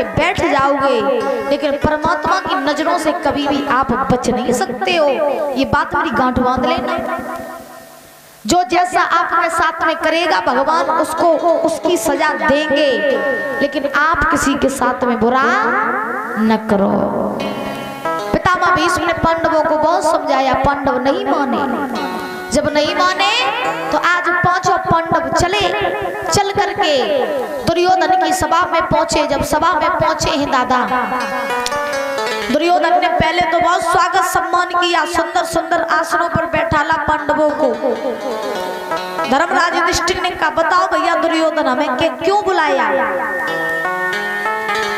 के बैठ जाओगे, लेकिन परमात्मा की नजरों से कभी भी आप बच नहीं सकते हो। ये बात मेरी गांठ बांध लेना। जो जैसा आपके साथ में करेगा भगवान उसको उसकी सजा देंगे, लेकिन आप किसी के साथ में बुरा न करो। पितामह भीष्म ने पांडवों को बहुत समझाया, पांडव नहीं माने। जब नहीं माने तो आज पांचों पांडव चल करके दुर्योधन की सभा में पहुंचे। जब सभा में पहुंचे हैं दादा, दुर्योधन ने पहले तो बहुत स्वागत सम्मान किया, सुंदर सुंदर आसनों पर बैठाला पांडवों को। धर्मराज युधिष्ठिर ने कहा, बताओ भैया दुर्योधन हमें क्यों बुलाया?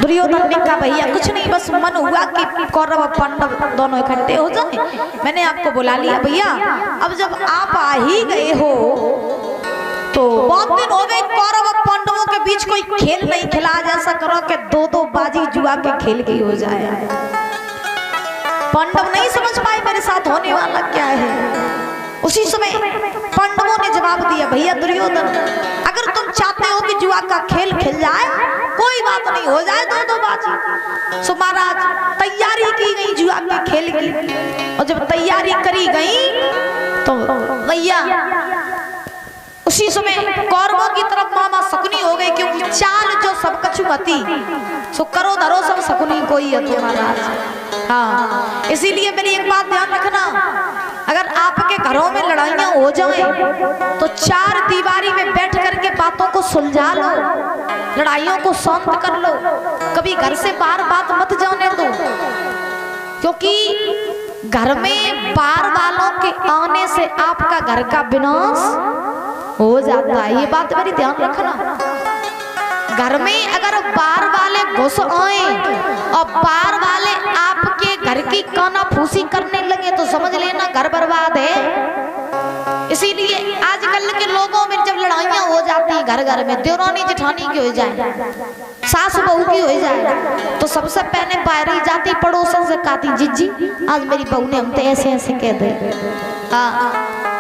दुर्योधन ने कहा, भैया कुछ नहीं, बस मन हुआ कि कौरव पांडव दोनों इकट्ठे हो जाएं, मैंने आपको बुला लिया भैया। अब जब आप आ ही गए हो तो बहुत दिन हो गए कौरव पांडवों के बीच कोई खेल नहीं खेला, जैसा करो कि दो बाजी जुआ के खेल की हो जाए। पांडव नहीं समझ पाए मेरे साथ होने वाला क्या है। उसी समय पांडवों ने जवाब दिया, भैया दुर्योधन अगर तुम चाहते हो कि जुआ का खेल खेल जाए, कोई बात नहीं, हो जाए दो बाजी। सो महाराज तैयारी की गई जुआ के खेल की, और जब तैयारी करी गई तो भैया उसी समय कौरवों की तरफ मामा शकुनी हो गई, क्योंकि चाल जो सब कछुमती सो करो धरो सब शकुनी को ही है महाराज। हाँ, इसीलिए मेरी एक बात ध्यान रखना, अगर आपके घरों में लड़ाइयां हो जाएं तो चार दीवारी में बैठ करके बातों को सुलझा लो, लड़ाइयों को शांत कर लो, कभी घर से बाहर बात मत जाने दो, क्योंकि घर में बाहर वालों के आने से आपका घर का विनाश हो जाता है। ये बात मेरी ध्यान रखना। घर में अगर बाहर वाले घुस आए और बाहर वाले आपके घर की काना फूसी करने लगे तो समझ लेना घर बर्बाद है। इसीलिए आजकल के लोगों में जब लड़ाइयां हो जाती हैं घर घर में, देवरानी जेठानी की हो जाए, सास बहू की हो जाए, तो सबसे पहले बाहरी जाती पड़ोसन से कहती, जीजी आज मेरी बहू ने हमसे ऐसे ऐसे कह दे। हाँ,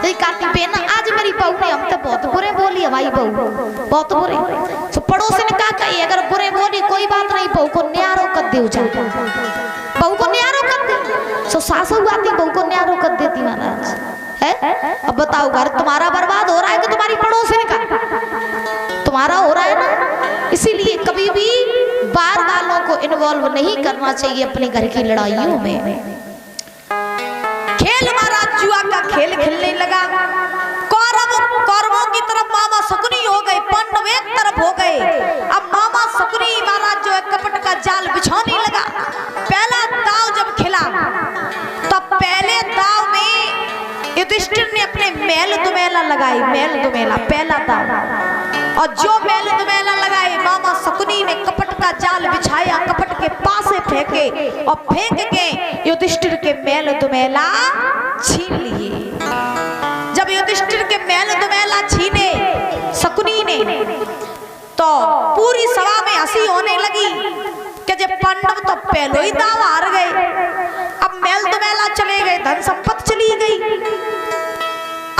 कहती बेना आज मेरी बहू ने हमसे बहुत बुरे बोली, हमारी बहू बहुत बुरे। तो पड़ोसी ने कहा अगर बुरे बोली कोई बात नहीं, बहू को न्यारो कर दे, बहू को न्यारो कर दे। तो सासू आती बहू को न्यारो कर देती महाराज है। अब बताओ घर तुम्हारा बर्बाद हो रहा है कि तुम्हारी पड़ोसी का? तुम्हारा हो रहा है ना। इसीलिए कभी भी बाहर वालों को इन्वॉल्व नहीं करना चाहिए अपने घर की लड़ाइयों में। खेल महाराज जुआ का खेल खेलने लगा, कौरवों की तरफ मामा शकुनी हो गए, पांडव एक तरफ हो गए। अब मामा शकुनी महाराज जो है कपट का जाल बिछाने लगा। पहला दाव जब खिला तो पहले दाव में युधिष्ठिर ने अपने मेल दुमेला लगाई, मेल दुमेला पहला दाव, और जो मेल दुमेला लगाए मामा शकुनी ने कपट का जाल बिछाया, कपट के पास फेंके और फेंक के युधिष्ठिर के मेल दुमेला छीन लिए। जब युधिष्ठिर के मेल दुमेला छीने शकुनी ने तो पूरी सभा में हंसी होने लगी कि जब पांडव तो पहले ही दाव हार गए, अब मेल दुमेला चले गए, धन संपत्ति चली गई।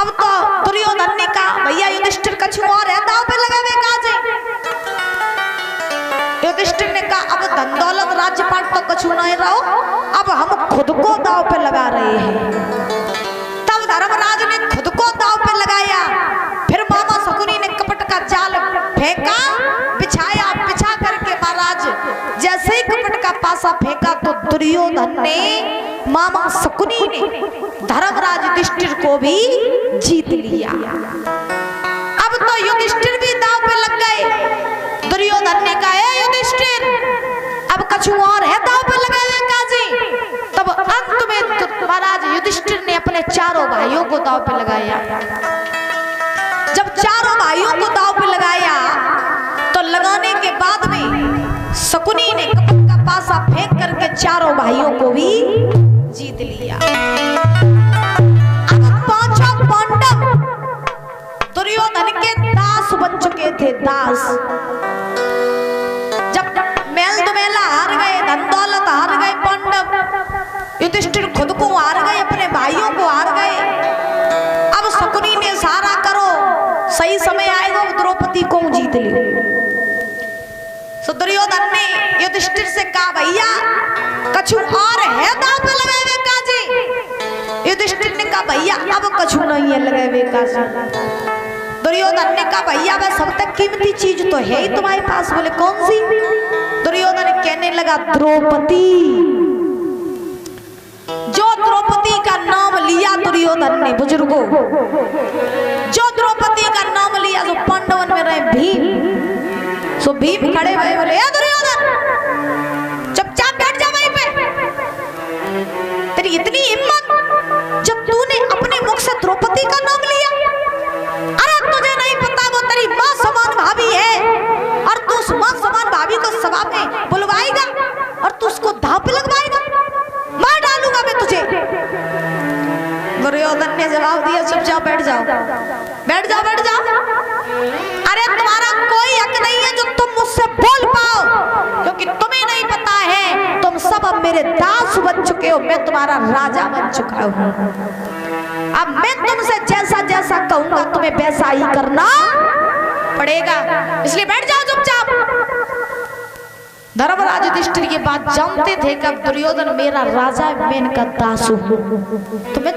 अब तो दुर्योधन ने कहा, भैया युधिष्ठिर कछु और है दाव पे लगावे काजे। युधिष्ठिर ने कहा, अब धन दौलत राज्यपाट तो कछु नहीं रहो, अब हम खुद को दाव पे लगा रहे हैं। तब धर्मराज ने खुद को दाव पे लगाया। फिर मामा शकुनी ने कपट का जाल फेंका, बिछाया, बिछा करके महाराज जैसे ही कपट का पासा फेंका तो दुर्योधन ने, मामा शकुनी ने धर्मराज युधिष्ठिर को भी जीत लिया। अब तो युधिष्ठिर भी दाव पे लग गए। दुर्योधन ने कहा, युधिष्ठिर अब कछु और है दाव पे लगाए काजी। तब अंत में महाराज युधिष्ठिर ने अपने चारों भाइयों को दाव पे लगाया। जब चारों भाइयों को दाव पे लगाया तो लगाने के बाद में शकुनी ने कपट का पासा फेंक करके चारों भाइयों को भी जीत लिया। अब पांचों पांडव दुर्योधन के दास बन चुके थे, दास। जब मेल दुमेला हार गए, धन दौलत हार गए पांडव, युधिष्ठिर खुद को हार गए, अपने भाइयों को हार गए। अब शकुनी ने इशारा करो, सही समय आएगा द्रौपदी को जीत ले। दुर्योधन ने कहा भैया कछु और है दाव पे लगावे काजी। युधिष्ठिर ने कहा भैया अब कछु नहीं है लगावे काजी। दुर्योधन ने कहा भैया वह सब तक कीमती चीज तो है ही तुम्हारे पास। बोले कौन सी? दुर्योधन कहने लगा द्रौपदी। जो द्रौपदी का नाम लिया दुर्योधन ने, बुजुर्गों, जो द्रौपदी का नाम लिया, जो पांडवन में रहे भीम, सो भीम खड़े हुए बोले ए दुर्योधन चुपचाप बैठ जा वहीं पे। तेरी इतनी हिम्मत जब तूने अपने मुख से द्रौपदी का नाम लिया। अरे तुझे नहीं पता वो तेरी मां समान भाभी है और तू उस मां समान भाभी को सभा में बुलवाएगा और तू उसको दांव पे लगवाएगा? मार डालूंगा मैं तुझे। दुर्योधन ने जवाब दिया चुपचाप बैठ जाओ, बैठ जाओ, बैठ जाओ। अरे तुम्हारा कोई हक नहीं है जो तुम मुझसे बोल पाओ, क्योंकि तुम्हें नहीं पता है तुम सब अब मेरे दास बन चुके हो, मैं तुम्हारा राजा बन चुका हूं। अब मैं तुमसे जैसा जैसा कहूंगा तुम्हें वैसा ही करना पड़ेगा, इसलिए बैठ जाओ चुपचाप। धर्मराज युधिष्ठिर ये बात जानते थे कि अब दुर्योधन मेरा राजा है, मैं इनका दास हूं, तो मैं